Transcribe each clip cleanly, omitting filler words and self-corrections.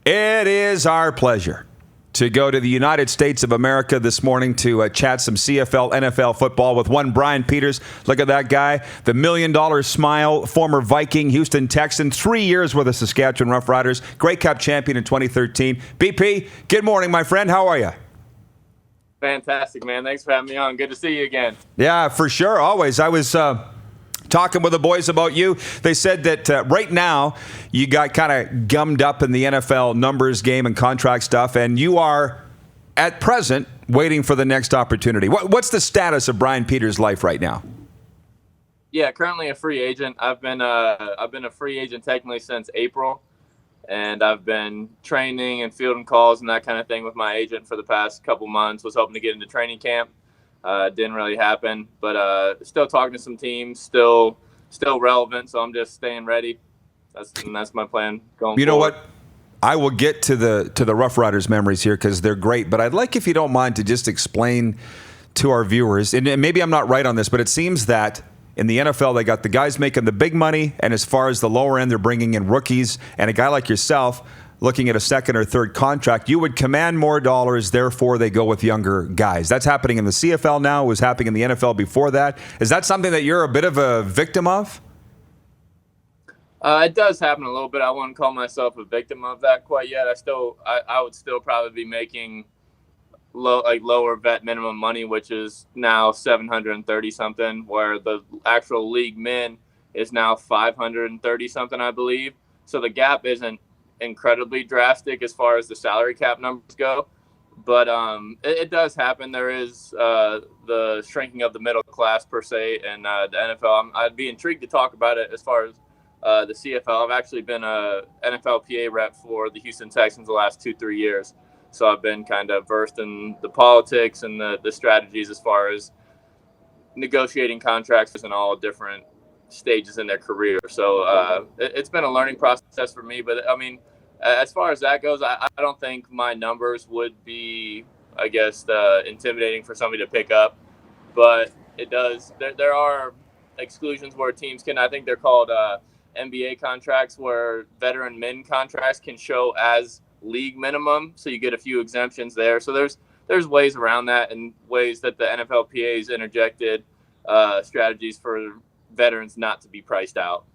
It is our pleasure to go to the United States of America this morning to chat some CFL, NFL football with one Brian Peters. Look at that guy, the $1 million smile, former Viking, Houston Texan, 3 years with the Saskatchewan Roughriders, Grey Cup champion in 2013. BP, good morning, my friend. How are you? Fantastic, man. Thanks for having me on. Good to see you again. Yeah, for sure. Always. I was talking with the boys about you. They said that right now you got kind of gummed up in the NFL numbers game and contract stuff, and you are at present waiting for the next opportunity. What's the status of Brian Peters' life right now? Yeah, currently a free agent. I've been a free agent technically since April, and I've been training and fielding calls and that kind of thing with my agent for the past couple months. Was hoping to get into training camp. Didn't really happen, but still talking to some teams, still relevant. So I'm just staying ready. That's my plan going forward. You know what? I will get to the Roughriders memories here because they're great. But I'd like, if you don't mind, to just explain to our viewers, and maybe I'm not right on this, but it seems that in the NFL they got the guys making the big money, and as far as the lower end, they're bringing in rookies, and a guy like yourself looking at a second or third contract, you would command more dollars, therefore they go with younger guys. That's happening in the CFL now. It was happening in the NFL before that. Is that something that you're a bit of a victim of? It does happen a little bit. I wouldn't call myself a victim of that quite yet. I would still probably be making lower vet minimum money, which is now $730 something, where the actual league min is now $530 something, I believe. So the gap isn't incredibly drastic as far as the salary cap numbers go, but it does happen. There is the shrinking of the middle class per se, and the NFL. I'd be intrigued to talk about it as far as the CFL. I've actually been a NFL PA rep for the Houston Texans the last 2-3 years, so I've been kind of versed in the politics and the strategies as far as negotiating contracts and all different stages in their career. So it's been a learning process for me, but I mean, as far as that goes, I don't think my numbers would be, I guess, intimidating for somebody to pick up, but it does. There are exclusions where teams can, I think they're called NBA contracts, where veteran min contracts can show as league minimum, so you get a few exemptions there. So there's ways around that, and ways that the NFLPA's interjected strategies for veterans not to be priced out.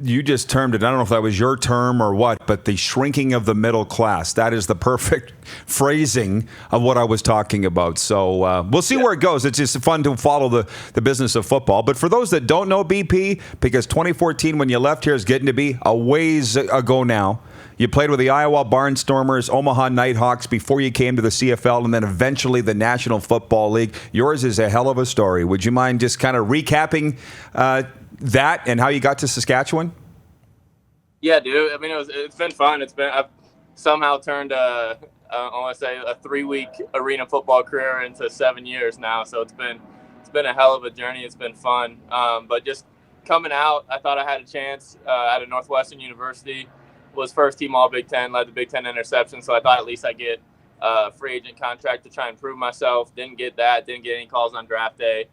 You just termed it, I don't know if that was your term or what, but the shrinking of the middle class. That is the perfect phrasing of what I was talking about. So we'll see where it goes. It's just fun to follow the business of football. But for those that don't know BP, because 2014 when you left here is getting to be a ways ago now. You played with the Iowa Barnstormers, Omaha Nighthawks before you came to the CFL, and then eventually the National Football League. Yours is a hell of a story. Would you mind just kind of recapping that and how you got to Saskatchewan? Yeah, dude. I mean, it's been fun. I've somehow turned I want to say a 3-week arena football career into 7 years now. So it's been a hell of a journey. It's been fun. But just coming out, I thought I had a chance at Northwestern University. Was first team All Big Ten, led the Big Ten interception. So I thought at least I'd get a free agent contract to try and prove myself. Didn't get that. Didn't get any calls on draft day.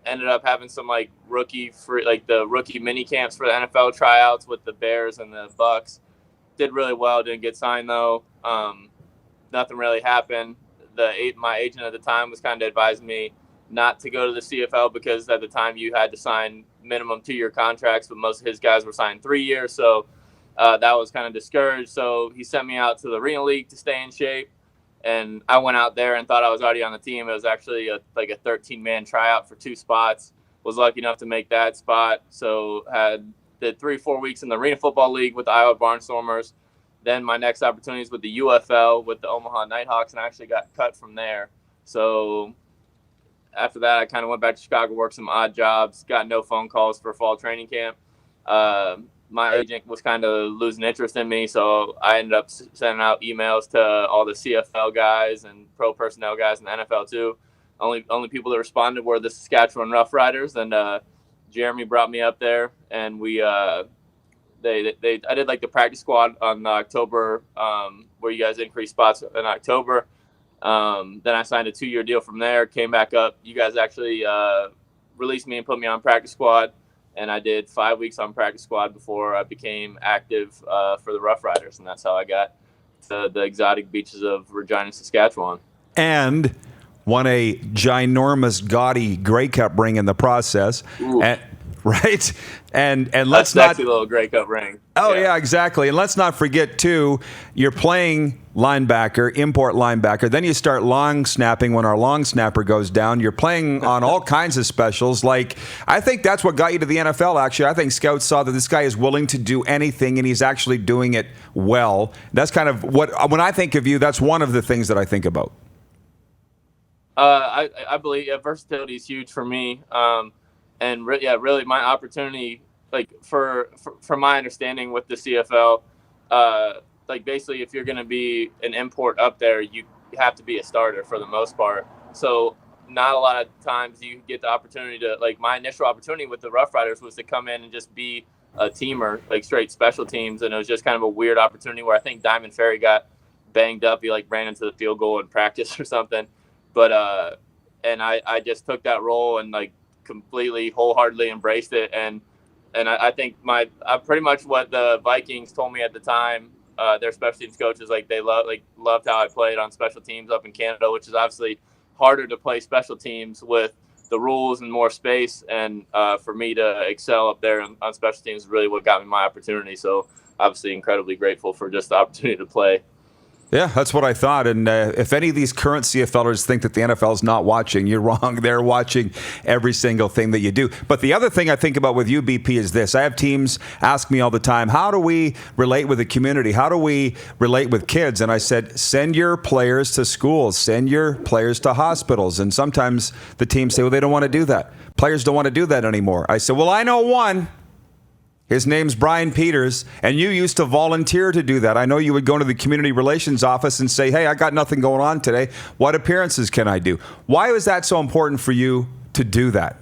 Ended up having some the rookie mini camps for the NFL tryouts with the Bears and the Bucks. Did really well. Didn't get signed though. Nothing really happened. My agent at the time was kind of advising me not to go to the CFL because at the time you had to sign minimum 2-year contracts, but most of his guys were signed 3 years. So that was kind of discouraged. So he sent me out to the Arena League to stay in shape. And I went out there and thought I was already on the team. It was actually a 13-man tryout for 2 spots. Was lucky enough to make that spot. So did 3-4 weeks in the Arena Football League with the Iowa Barnstormers. Then my next opportunities with the UFL with the Omaha Nighthawks, and I actually got cut from there. So after that, I kind of went back to Chicago, worked some odd jobs, got no phone calls for fall training camp. My agent was kind of losing interest in me, so I ended up sending out emails to all the CFL guys and pro personnel guys in the NFL too. Only people that responded were the Saskatchewan Roughriders, and Jeremy brought me up there, and I did the practice squad on October, where you guys increased spots in October. Then I signed a 2-year deal from there, came back up. You guys actually released me and put me on practice squad. and I did 5 weeks on practice squad before I became active for the Roughriders, and that's how I got to the exotic beaches of Regina, Saskatchewan. And won a ginormous, gaudy Grey Cup ring in the process. Right? And let's not sexy little Grey Cup ring. Oh yeah, exactly. And let's not forget too, you're playing linebacker, import linebacker. Then you start long snapping when our long snapper goes down. You're playing on all kinds of specials. Like, I think that's what got you to the NFL, actually. I think scouts saw that this guy is willing to do anything, and he's actually doing it well. That's kind of what, when I think of you, that's one of the things that I think about. I believe versatility is huge for me. And really my opportunity, like for my understanding with the CFL, like basically if you're going to be an import up there, you have to be a starter for the most part. So not a lot of times you get the opportunity to, like, my initial opportunity with the Roughriders was to come in and just be a teamer, like straight special teams. And it was just kind of a weird opportunity where I think Diamond Ferry got banged up. He like ran into the field goal in practice or something. But, and I just took that role and like completely wholeheartedly embraced it. And I think pretty much what the Vikings told me at the time, their special teams coaches, like they loved how I played on special teams up in Canada, which is obviously harder to play special teams with the rules and more space. And for me to excel up there on special teams is really what got me my opportunity. So obviously incredibly grateful for just the opportunity to play. Yeah, that's what I thought. And if any of these current CFLers think that the NFL is not watching, you're wrong. They're watching every single thing that you do. But the other thing I think about with you, BP, is this. I have teams ask me all the time, how do we relate with the community? How do we relate with kids? And I said, send your players to schools. Send your players to hospitals. And sometimes the teams say, well, they don't want to do that. Players don't want to do that anymore. I said, well, I know one. His name's Brian Peters, and you used to volunteer to do that. I know you would go to the community relations office and say, hey, I got nothing going on today. What appearances can I do? Why was that so important for you to do that?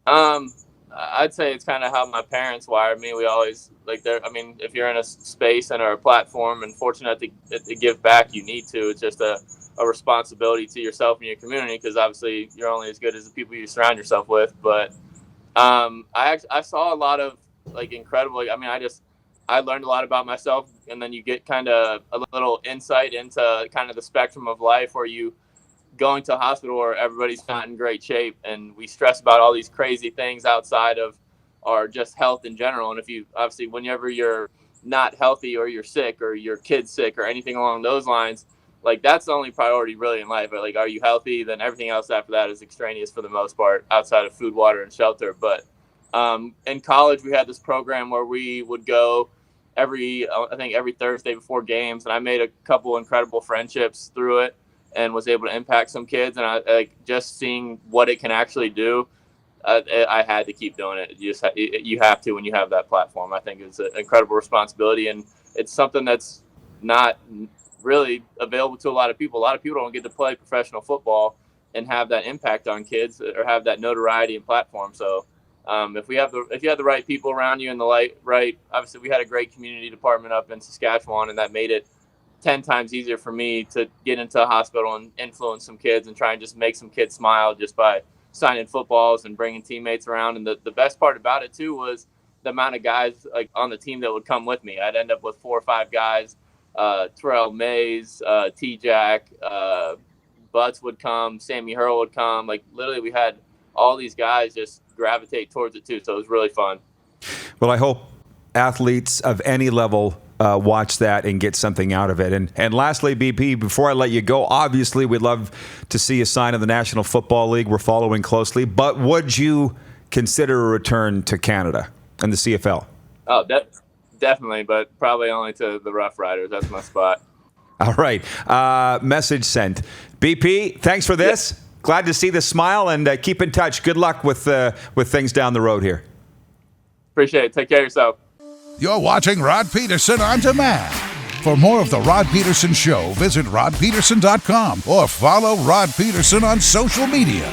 I'd say it's kind of how my parents wired me. We always, if you're in a space and or a platform and fortunate to give back, you need to. It's just a responsibility to yourself and your community, because obviously you're only as good as the people you surround yourself with. But I saw a lot of incredible. I learned a lot about myself, and then you get kind of a little insight into kind of the spectrum of life, where you going to a hospital where everybody's not in great shape, and we stress about all these crazy things outside of our just health in general. And if you obviously, whenever you're not healthy or you're sick or your kid's sick or anything along those lines, that's the only priority really in life. But are you healthy? Then everything else after that is extraneous for the most part, outside of food, water, and shelter. But in college, we had this program where we would go every Thursday before games, and I made a couple incredible friendships through it and was able to impact some kids. And I just seeing what it can actually do. I had to keep doing it. You have to when you have that platform. I think it's an incredible responsibility, and it's something that's not really available to a lot of people. A lot of people don't get to play professional football and have that impact on kids or have that notoriety and platform. So if you have the right people around you and obviously we had a great community department up in Saskatchewan, and that made it 10 times easier for me to get into a hospital and influence some kids and try and just make some kids smile just by signing footballs and bringing teammates around. And the best part about it too was the amount of guys on the team that would come with me. I'd end up with 4 or 5 guys. Terrell Mays, T-Jack, Butts would come, Sammy Hurl would come. Literally we had all these guys just gravitate towards it too. So it was really fun. Well, I hope athletes of any level watch that and get something out of it. And lastly, BP, before I let you go, obviously we'd love to see a sign of the National Football League. We're following closely. But would you consider a return to Canada and the CFL? Oh, definitely, but probably only to the Roughriders. That's my spot. All right. Message sent. BP, thanks for this. Yep. Glad to see the smile, and keep in touch. Good luck with things down the road here. Appreciate it. Take care of yourself. You're watching Rod Pedersen On Demand. For more of The Rod Pedersen Show, visit rodpedersen.com or follow Rod Pedersen on social media.